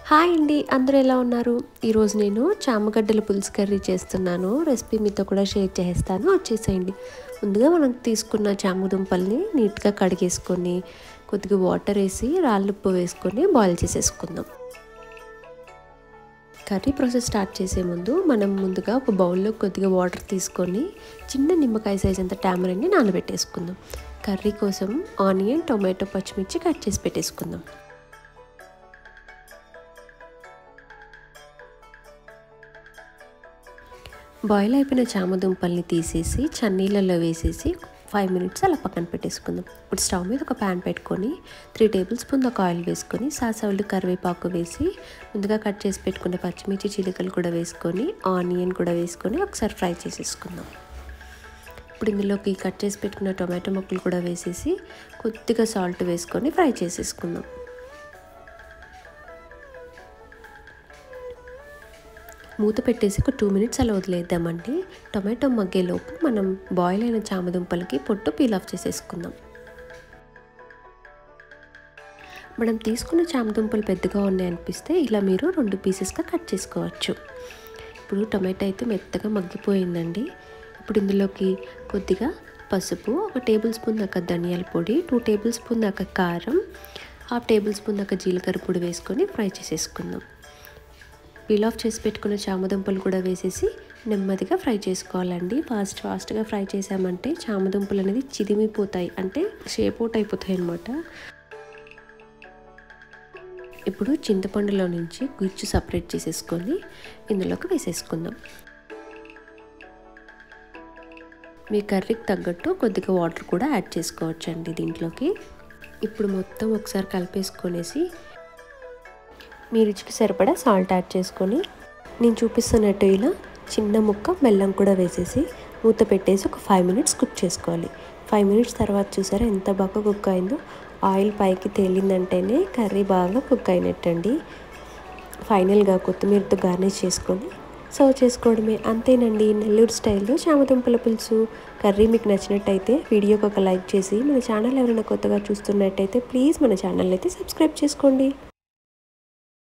Hi అండి, అందరూ ఎలా ఉన్నారు? ఈరోజు నేను చామగడ్డల పులుసు కర్రీ చేస్తున్నాను. రెసిపీ మీతో కూడా షేర్ చేస్తాను, వచ్చేసేయండి. ముందుగా మనం తీసుకున్న చామదుంపల్ని నీట్గా కడిగేసుకొని కొద్దిగా వాటర్ వేసి రాళ్ళుప్పు వేసుకొని బాయిల్ చేసేసుకుందాం. కర్రీ ప్రాసెస్ స్టార్ట్ చేసే ముందు మనం ముందుగా ఒక బౌల్లో కొద్దిగా వాటర్ తీసుకొని చిన్న నిమ్మకాయ సైజ్ అంత టామరిన్ని నానబెట్టేసుకుందాం. కర్రీ కోసం ఆనియన్, టొమాటో, పచ్చిమిర్చి కట్ చేసి పెట్టేసుకుందాం. బాయిల్ అయిపోయిన చామదుంపల్ని తీసేసి చన్నీళ్ళల్లో వేసేసి 5 మినిట్స్ అలా పక్కన పెట్టేసుకుందాం. ఇప్పుడు స్టవ్ మీద ఒక ప్యాన్ పెట్టుకొని 3 టేబుల్ స్పూన్ దాకా ఆయిల్ వేసుకొని సాసవళ్ళు, కరివేపాకు వేసి ముందుగా కట్ చేసి పెట్టుకున్న పచ్చిమిర్చి చిలుకలు కూడా వేసుకొని ఆనియన్ కూడా వేసుకొని ఒకసారి ఫ్రై చేసేసుకుందాం. ఇప్పుడు ఇందులోకి కట్ చేసి పెట్టుకున్న టొమాటో ముక్కలు కూడా వేసేసి కొద్దిగా సాల్ట్ వేసుకొని ఫ్రై చేసేసుకుందాం. మూత పెట్టేసి ఒక 2 మినిట్స్ అలా వదిలేద్దామండి. టొమాటో మగ్గేలోపు మనం బాయిల్ అయిన చామదుంపలకి పొట్టు పీల్ ఆఫ్ చేసేసుకుందాం. మనం తీసుకున్న చామదుంపలు పెద్దగా ఉన్నాయనిపిస్తే ఇలా మీరు 2 పీసెస్గా కట్ చేసుకోవచ్చు. ఇప్పుడు టొమాటో అయితే మెత్తగా మగ్గిపోయిందండి. ఇప్పుడు ఇందులోకి కొద్దిగా పసుపు, 1 టేబుల్ స్పూన్ దాకా ధనియాల పొడి, 2 టేబుల్ స్పూన్ దాకా కారం, 1/2 టేబుల్ స్పూన్ దాకా జీలకర్ర పొడి వేసుకొని ఫ్రై చేసేసుకుందాం. పీల్ ఆఫ్ చేసి పెట్టుకున్న చామదుంపలు కూడా వేసేసి నెమ్మదిగా ఫ్రై చేసుకోవాలండి. ఫాస్ట్గా ఫ్రై చేసామంటే చామదుంపలు అనేది చిదిమిపోతాయి, అంటే షేప్ అవుట్ అయిపోతాయి అన్నమాట. ఇప్పుడు చింతపండులో నుంచి గుజ్జు సపరేట్ చేసేసుకొని ఇందులోకి వేసేసుకుందాం. మీ కర్రీకి తగ్గట్టు కొద్దిగా వాటర్ కూడా యాడ్ చేసుకోవచ్చండి దీంట్లోకి. ఇప్పుడు మొత్తం ఒకసారి కలిపేసుకొనేసి మీ రుచికి సరిపడా సాల్ట్ యాడ్ చేసుకొని నేను చూపిస్తున్నట్టు ఇలా చిన్న ముక్క బెల్లం కూడా వేసేసి మూత పెట్టేసి ఒక 5 మినిట్స్ కుక్ చేసుకోవాలి. 5 మినిట్స్ తర్వాత చూసారా ఎంత బాగా కుక్ అయిందో. ఆయిల్ పైకి తేలిందంటేనే కర్రీ బాగా కుక్ అయినట్టండి. ఫైనల్గా కొత్తిమీరతో గార్నిష్ చేసుకొని సర్వ్ చేసుకోవడమే. అంతేనండి, నెల్లూరు స్టైల్లో చామదుంపల పులుసు. కర్రీ మీకు నచ్చినట్టయితే వీడియోకి ఒక లైక్ చేసి మన ఛానల్ ఎవరైనా కొత్తగా చూస్తున్నట్టయితే ప్లీజ్ మన ఛానల్ అయితే సబ్స్క్రైబ్ చేసుకోండి.